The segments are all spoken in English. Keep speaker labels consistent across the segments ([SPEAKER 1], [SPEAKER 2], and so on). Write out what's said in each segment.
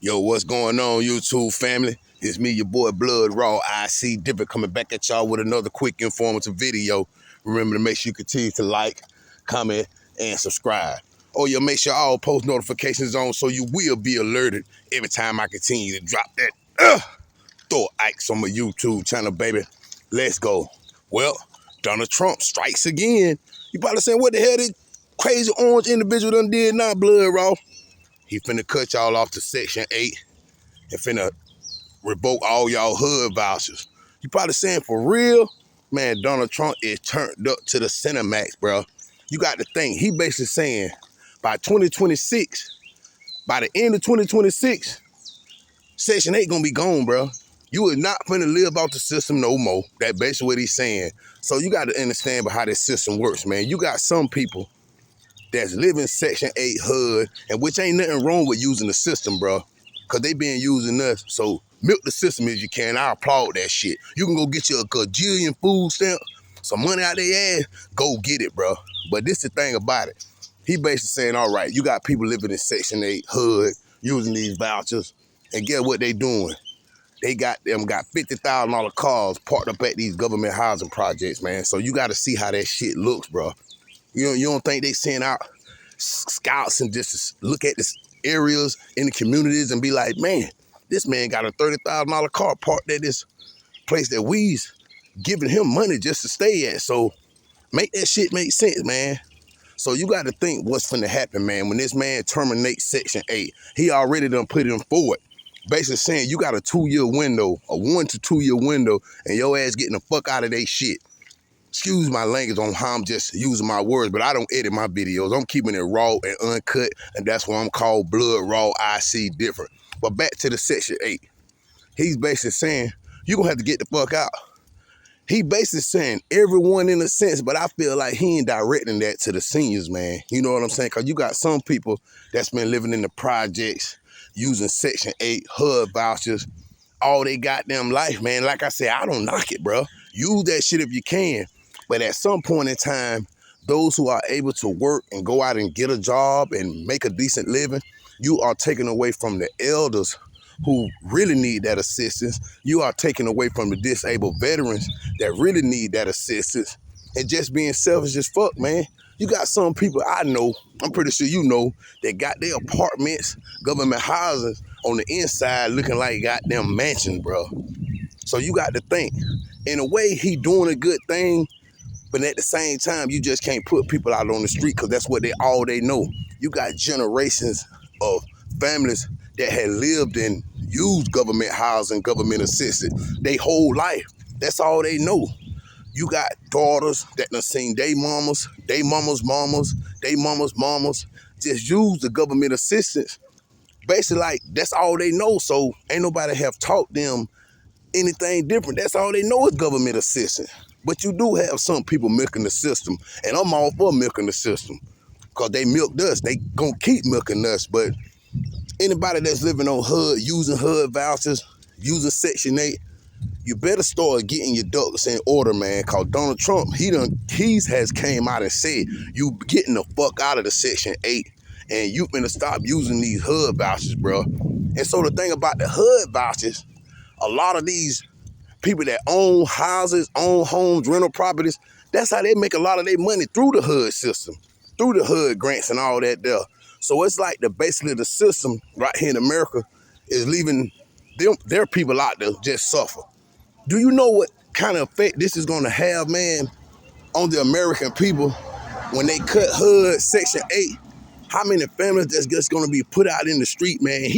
[SPEAKER 1] Yo, what's going on, YouTube family? It's me, your boy Blood Raw IC Different, coming back at y'all with another quick informative video. Remember to make sure you continue to like, comment, and subscribe. Oh, yeah, make sure all post notifications on so you will be alerted every time I continue to drop that throw Ike's on my YouTube channel, baby. Let's go. Well, Donald Trump strikes again. You probably saying, what the hell this crazy orange individual done did now, Blood Raw? He finna cut y'all off to Section 8 and finna revoke all y'all HUD vouchers. You probably saying, for real? Man, Donald Trump is turned up to the Cinemax, bro. You got to think, he basically saying by 2026, by the end of 2026, Section 8 gonna be gone, bro. You is not finna live off the system no more. That's basically what he's saying. So you got to understand how this system works, man. You got some people that's living Section 8 HUD, and which ain't nothing wrong with using the system, bro, because they been using us. So milk the system as you can. I applaud that shit. You can go get you a gajillion food stamp, some money out their ass, go get it, bro. But this the thing about it. He basically saying, all right, you got people living in Section 8 HUD using these vouchers, and guess what they doing? They got $50,000 cars parked up at these government housing projects, man. So you got to see how that shit looks, bro. You don't think they send out scouts and just look at the areas in the communities and be like, man, this man got a $30,000 car parked at this place that we's giving him money just to stay at. So make that shit make sense, man. So you got to think what's finna happen, man. When this man terminates Section 8, he already done put him forward. Basically saying you got a 2-year window, a 1 to 2 year window, and your ass getting the fuck out of they shit. Excuse my language on how I'm just using my words, but I don't edit my videos. I'm keeping it raw and uncut, and that's why I'm called Blood Raw IC Different. But back to the Section 8. He's basically saying, you're going to have to get the fuck out. He basically saying everyone in a sense, but I feel like he ain't directing that to the seniors, man. You know what I'm saying? Because you got some people that's been living in the projects, using Section 8 HUD vouchers all they goddamn life, man. Like I said, I don't knock it, bro. Use that shit if you can. But at some point in time, those who are able to work and go out and get a job and make a decent living, you are taking away from the elders who really need that assistance. You are taking away from the disabled veterans that really need that assistance. And just being selfish as fuck, man. You got some people I know, I'm pretty sure you know, that got their apartments, government houses on the inside looking like goddamn mansions, bro. So you got to think, in a way, he doing a good thing, but at the same time, you just can't put people out on the street because that's what all they know. You got generations of families that had lived and used government housing, government assistance, their whole life. That's all they know. You got daughters that done seen they mamas mamas just use the government assistance. Basically, like, that's all they know. So ain't nobody have taught them anything different. That's all they know is government assistance. But you do have some people milking the system, and I'm all for milking the system because they milked us. They gonna keep milking us. But anybody that's living on HUD, using HUD vouchers, using Section 8, you better start getting your ducks in order, man, because Donald Trump, he has came out and said, you getting the fuck out of the Section 8, and you finna stop using these HUD vouchers, bro. And so the thing about the HUD vouchers, a lot of these people that own houses, own homes, rental properties, that's how they make a lot of their money, through the HUD system, through the HUD grants and all that there. So it's like basically the system right here in America is leaving their people out there just suffer. Do you know what kind of effect this is going to have, man, on the American people when they cut HUD Section 8? How many families that's just going to be put out in the street, man?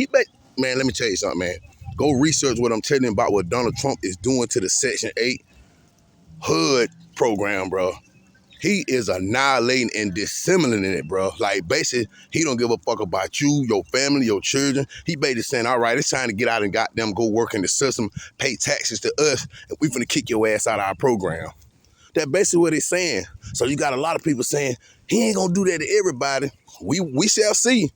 [SPEAKER 1] Man, let me tell you something, man. Go research what I'm telling you about what Donald Trump is doing to the Section 8 HUD program, bro. He is annihilating and dissimilating it, bro. Like, basically, he don't give a fuck about you, your family, your children. He basically saying, all right, it's time to get out and goddamn go work in the system, pay taxes to us, and we finna kick your ass out of our program. That's basically what he's saying. So you got a lot of people saying, he ain't gonna do that to everybody. We shall see.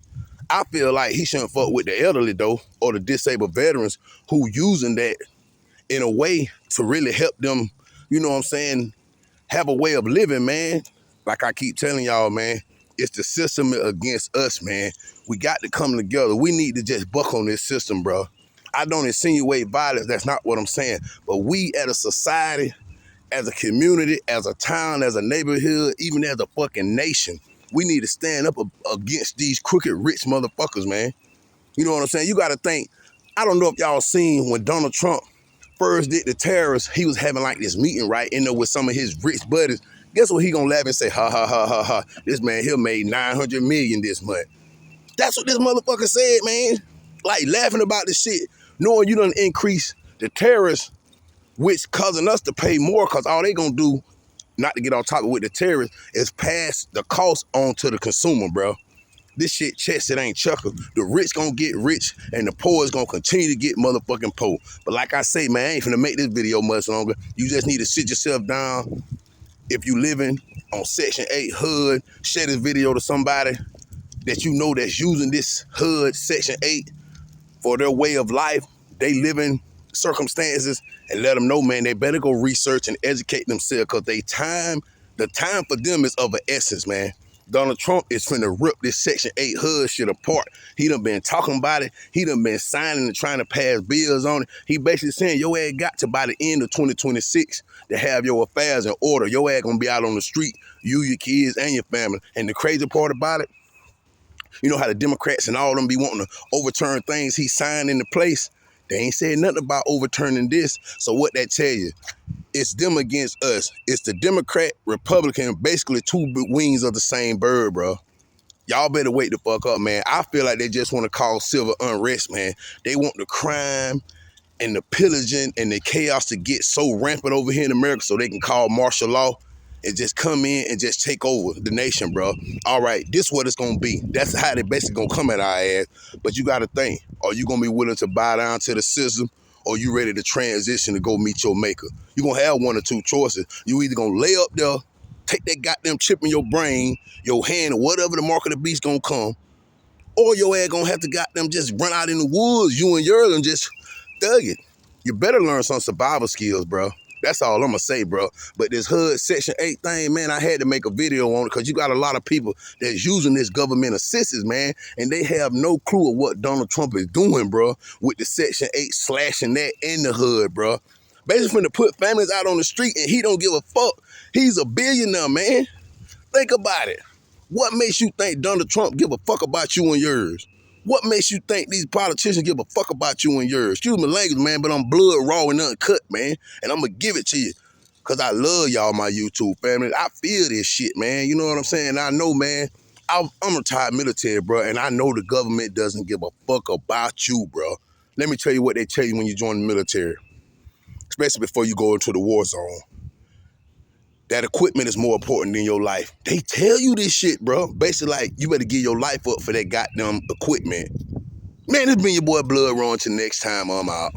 [SPEAKER 1] I feel like he shouldn't fuck with the elderly, though, or the disabled veterans who using that in a way to really help them, you know what I'm saying, have a way of living, man. Like I keep telling y'all, man, It's the system against us, man. We got to come together. We need to just buck on this system, bro. I don't insinuate violence. That's not what I'm saying. But we as a society, as a community, as a town, as a neighborhood, even as a fucking nation, we need to stand up against these crooked rich motherfuckers, man. You know what I'm saying? You got to think. I don't know if y'all seen when Donald Trump first did the terrorists, he was having like this meeting right in there with some of his rich buddies. Guess what he gonna laugh and say, ha, ha, ha, ha, ha. This man here made 900 million this month. That's what this motherfucker said, man. Like laughing about this shit, knowing you done increase the terrorists, which causing us to pay more because all they gonna do, not to get on top of with the terrorists, is pass the cost on to the consumer, bro. This shit chest, it ain't chucker. The rich gonna get rich and the poor is gonna continue to get motherfucking poor. But like I say, man, I ain't finna make this video much longer. You just need to sit yourself down. If you living on Section 8 HUD, share this video to somebody that you know that's using this HUD Section 8 for their way of life, they living circumstances, and let them know, man, they better go research and educate themselves because the time for them is of an essence, man. Donald Trump is finna rip this Section 8 HUD shit apart. He done been talking about it. He done been signing and trying to pass bills on it. He basically saying your ass got to by the end of 2026 to have your affairs in order. Your ass gonna be out on the street, you, your kids, and your family. And the crazy part about it, you know how the Democrats and all them be wanting to overturn things he signed into place? They ain't said nothing about overturning this. So what that tell you? It's them against us. It's the Democrat, Republican, basically two wings of the same bird, bro. Y'all better wake the fuck up, man. I feel like they just want to cause civil unrest, man. They want the crime and the pillaging and the chaos to get so rampant over here in America so they can call martial law and just come in and just take over the nation, bro. All right, this is what it's gonna be. That's how they basically gonna come at our ass. But you gotta think, are you gonna be willing to bow down to the system, or you ready to transition to go meet your maker? You gonna have one or two choices. You either gonna lay up there, take that goddamn chip in your brain, your hand, or whatever the mark of the beast gonna come, or your ass gonna have to goddamn just run out in the woods, you and yours, and just thug it. You better learn some survival skills, bro. That's all I'm gonna say, bro. But this HUD Section 8 thing, man, I had to make a video on it because you got a lot of people that's using this government assistance, man, and they have no clue of what Donald Trump is doing, bro, with the Section 8 slashing that in the HUD, bro. Basically finna put families out on the street and he don't give a fuck. He's a billionaire, man. Think about it. What makes you think Donald Trump give a fuck about you and yours? What makes you think these politicians give a fuck about you and yours? Excuse my language, man, but I'm blood raw and uncut, man. And I'm going to give it to you because I love y'all, my YouTube family. I feel this shit, man. You know what I'm saying? I know, man, I'm retired military, bro, and I know the government doesn't give a fuck about you, bro. Let me tell you what they tell you when you join the military, especially before you go into the war zone. That equipment is more important than your life. They tell you this shit, bro. Basically, like, you better give your life up for that goddamn equipment. Man, this been your boy Blood Raw. Until next time, I'm out.